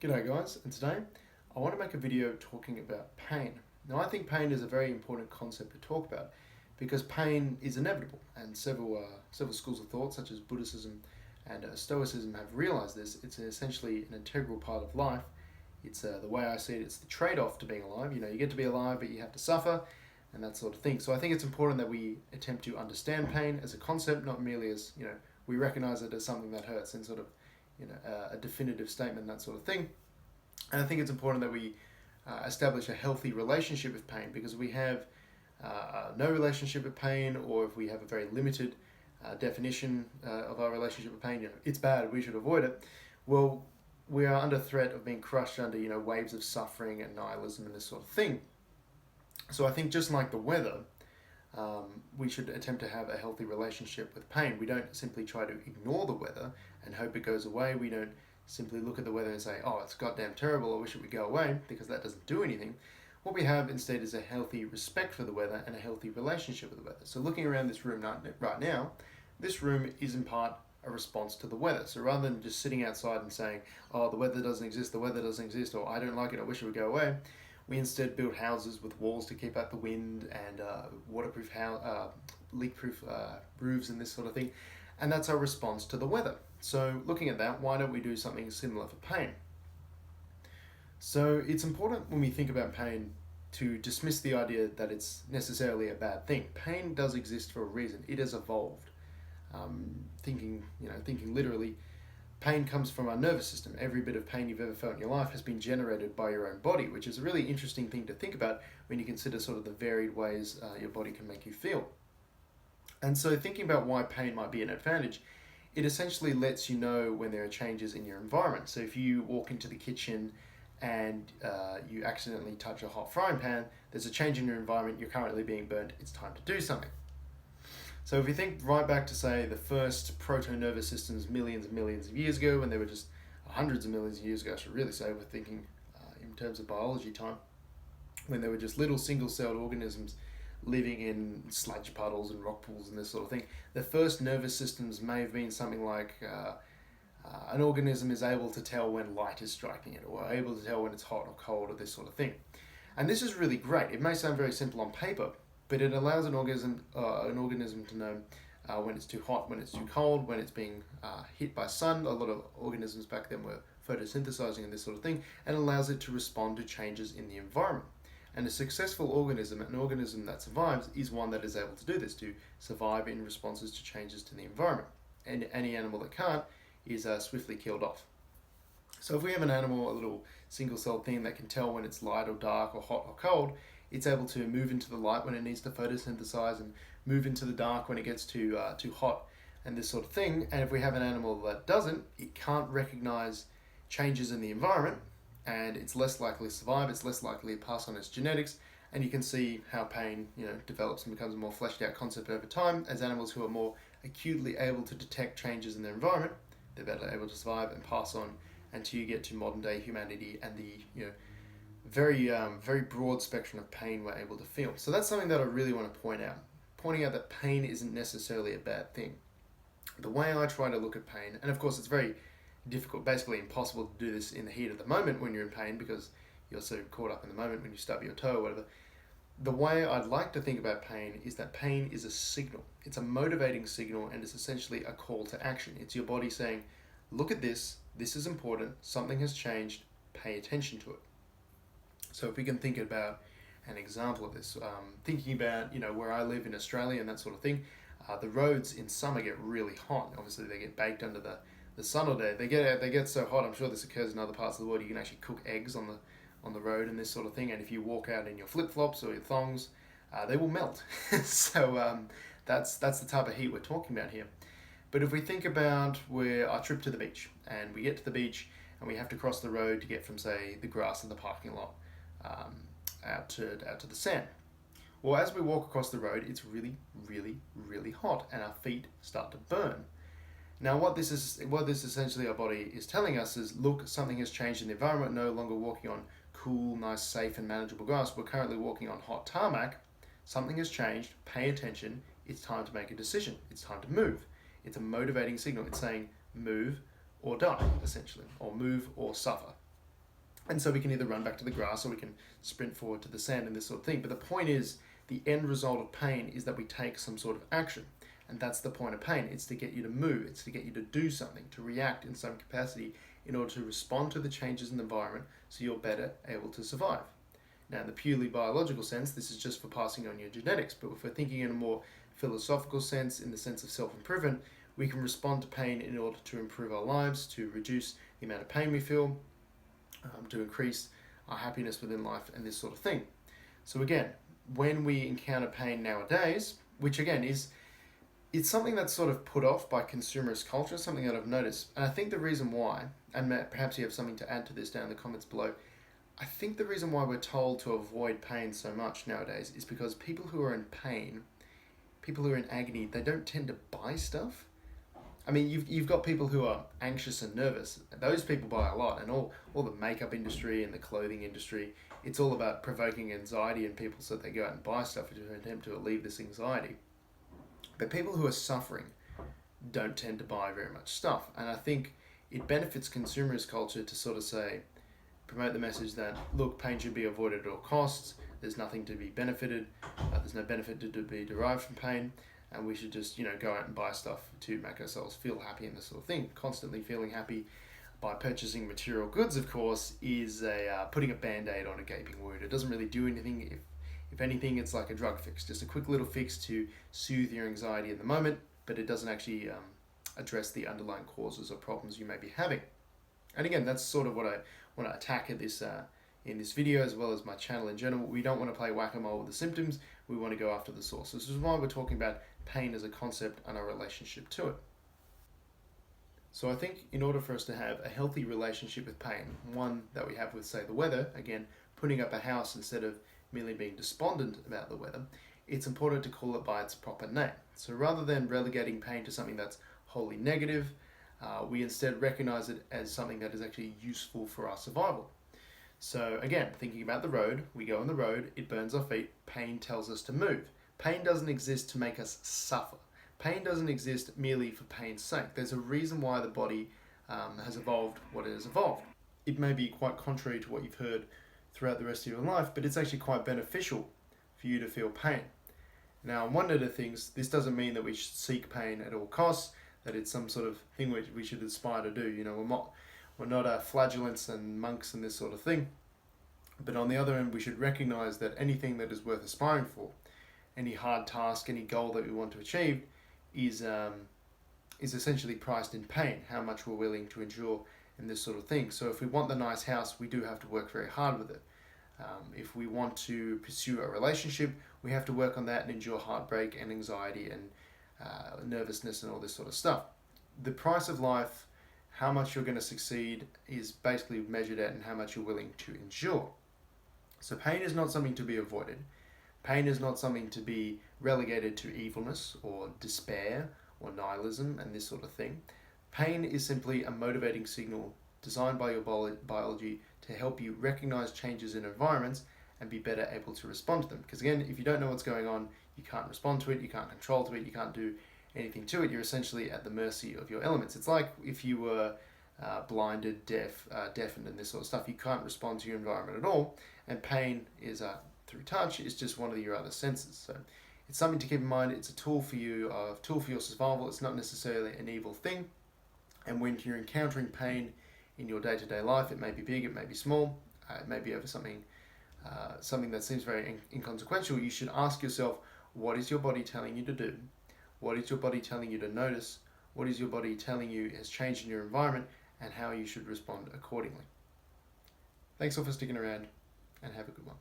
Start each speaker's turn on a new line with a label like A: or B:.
A: G'day guys, and today I want to make a video talking about pain. Now I think pain is a very important concept to talk about because pain is inevitable, and several schools of thought such as Buddhism and Stoicism have realized this. It's essentially an integral part of life. It's the way I see it, it's the trade-off to being alive. You get to be alive but you have to suffer and that sort of thing. So I think it's important that we attempt to understand pain as a concept, not merely as, we recognize it as something that hurts and sort of a definitive statement, that sort of thing. And I think it's important that we establish a healthy relationship with pain, because we have no relationship with pain, or if we have a very limited definition of our relationship with pain, it's bad, we should avoid it. Well, we are under threat of being crushed under waves of suffering and nihilism and this sort of thing. So I think just like the weather, we should attempt to have a healthy relationship with pain. We don't simply try to ignore the weather and hope it goes away. We don't simply look at the weather and say, oh, it's goddamn terrible, I wish it would go away, because that doesn't do anything. What we have instead is a healthy respect for the weather and a healthy relationship with the weather. So looking around this room right now, this room is in part a response to the weather. So rather than just sitting outside and saying, oh, the weather doesn't exist, or I don't like it, I wish it would go away, we instead build houses with walls to keep out the wind and waterproof, leak-proof roofs and this sort of thing. And that's our response to the weather. So looking at that, why don't we do something similar for pain? So it's important when we think about pain to dismiss the idea that it's necessarily a bad thing. Pain does exist for a reason. It has evolved. Thinking literally, pain comes from our nervous system. Every bit of pain you've ever felt in your life has been generated by your own body, which is a really interesting thing to think about when you consider sort of the varied ways your body can make you feel. And so thinking about why pain might be an advantage, it essentially lets you know when there are changes in your environment. So if you walk into the kitchen and you accidentally touch a hot frying pan, there's a change in your environment, you're currently being burnt, it's time to do something. So if we think right back to, say, the first proto-nervous systems millions and millions of years ago, when they were just hundreds of millions of years ago, I should really say, we're thinking in terms of biology time, when they were just little single-celled organisms living in sludge puddles and rock pools and this sort of thing. The first nervous systems may have been something like an organism is able to tell when light is striking it, or able to tell when it's hot or cold, or this sort of thing. And this is really great. It may sound very simple on paper, but it allows an organism to know when it's too hot, when it's too cold, when it's being hit by sun. A lot of organisms back then were photosynthesizing and this sort of thing, and allows it to respond to changes in the environment. And a successful organism, an organism that survives, is one that is able to do this, to survive in responses to changes to the environment. And any animal that can't is swiftly killed off. So if we have an animal, a little single-celled thing that can tell when it's light or dark or hot or cold, it's able to move into the light when it needs to photosynthesize and move into the dark when it gets too hot and this sort of thing. And if we have an animal that doesn't, it can't recognize changes in the environment, and it's less likely to survive, it's less likely to pass on its genetics. And you can see how pain develops and becomes a more fleshed out concept over time. As animals who are more acutely able to detect changes in their environment, they're better able to survive and pass on until you get to modern day humanity and the very broad spectrum of pain we're able to feel. So that's something that I really want to point out. Pointing out that pain isn't necessarily a bad thing. The way I try to look at pain, and of course it's very difficult, basically impossible to do this in the heat of the moment when you're in pain, because you're so caught up in the moment when you stub your toe or whatever. The way I'd like to think about pain is that pain is a signal. It's a motivating signal, and it's essentially a call to action. It's your body saying, look at this is important, something has changed, pay attention to it. So if we can think about an example of this, thinking about where I live in Australia and that sort of thing, the roads in summer get really hot. Obviously they get baked under the sun all day. They get so hot. I'm sure this occurs in other parts of the world. You can actually cook eggs on the road and this sort of thing. And if you walk out in your flip-flops or your thongs, they will melt. So that's the type of heat we're talking about here. But if we think about our trip to the beach, and we get to the beach and we have to cross the road to get from, say, the grass in the parking lot out to the sand. Well, as we walk across the road, it's really, really, really hot, and our feet start to burn. Now, what this essentially our body is telling us is, look, something has changed in the environment. No longer walking on cool, nice, safe, and manageable grass. We're currently walking on hot tarmac. Something has changed. Pay attention. It's time to make a decision. It's time to move. It's a motivating signal. It's saying move or die, essentially, or move or suffer. And so we can either run back to the grass or we can sprint forward to the sand and this sort of thing. But the point is, the end result of pain is that we take some sort of action. And that's the point of pain. It's to get you to move. It's to get you to do something, to react in some capacity in order to respond to the changes in the environment so you're better able to survive. Now, in the purely biological sense, this is just for passing on your genetics. But if we're thinking in a more philosophical sense, in the sense of self-improvement, we can respond to pain in order to improve our lives, to reduce the amount of pain we feel, to increase our happiness within life and this sort of thing. So again, when we encounter pain nowadays, which again it's something that's sort of put off by consumerist culture, something that I've noticed. And I think the reason why, and perhaps you have something to add to this down in the comments below, I think the reason why we're told to avoid pain so much nowadays is because people who are in pain, people who are in agony, they don't tend to buy stuff. I mean, you've got people who are anxious and nervous. Those people buy a lot, and all the makeup industry and the clothing industry, it's all about provoking anxiety in people so that they go out and buy stuff to attempt to alleviate this anxiety. But people who are suffering don't tend to buy very much stuff. And I think it benefits consumerist culture to sort of say, promote the message that, look, pain should be avoided at all costs. There's nothing to be benefited. There's no benefit to be derived from pain. And we should just, go out and buy stuff to make ourselves feel happy and this sort of thing. Constantly feeling happy by purchasing material goods, of course, is putting a band-aid on a gaping wound. It doesn't really do anything. If anything, it's like a drug fix, just a quick little fix to soothe your anxiety in the moment, but it doesn't actually address the underlying causes or problems you may be having. And again, that's sort of what I want to attack at this in this video, as well as my channel in general. We don't want to play whack-a-mole with the symptoms. We want to go after the source. This is why we're talking about pain as a concept and our relationship to it. So I think in order for us to have a healthy relationship with pain, one that we have with, say, the weather, again, putting up a house instead of merely being despondent about the weather, it's important to call it by its proper name. So rather than relegating pain to something that's wholly negative, we instead recognize it as something that is actually useful for our survival. So again, thinking about the road, we go on the road, it burns our feet, pain tells us to move. Pain doesn't exist to make us suffer. Pain doesn't exist merely for pain's sake. There's a reason why the body has evolved what it has evolved. It may be quite contrary to what you've heard throughout the rest of your life, but it's actually quite beneficial for you to feel pain. Now, one of the things, this doesn't mean that we should seek pain at all costs, that it's some sort of thing which we should aspire to do. We're not flagellants and monks and this sort of thing. But on the other end, we should recognize that anything that is worth aspiring for, any hard task, any goal that we want to achieve, is essentially priced in pain, how much we're willing to endure and this sort of thing. So if we want the nice house, we do have to work very hard with it. If we want to pursue a relationship, we have to work on that and endure heartbreak and anxiety and nervousness and all this sort of stuff. The price of life, how much you're going to succeed, is basically measured at and how much you're willing to endure. So pain is not something to be avoided. Pain is not something to be relegated to evilness or despair or nihilism and this sort of thing. Pain is simply a motivating signal designed by your biology to help you recognize changes in environments and be better able to respond to them. Because again, if you don't know what's going on, you can't respond to it, you can't control to it, you can't do anything to it. You're essentially at the mercy of your elements. It's like if you were blinded, deafened and this sort of stuff. You can't respond to your environment at all. And pain is through touch. It's just one of your other senses. So it's something to keep in mind. It's a tool for you, tool for your survival. It's not necessarily an evil thing. And when you're encountering pain in your day-to-day life, it may be big, it may be small, it may be over something that seems very inconsequential. You should ask yourself, what is your body telling you to do? What is your body telling you to notice? What is your body telling you has changed in your environment, and how you should respond accordingly? Thanks all for sticking around, and have a good one.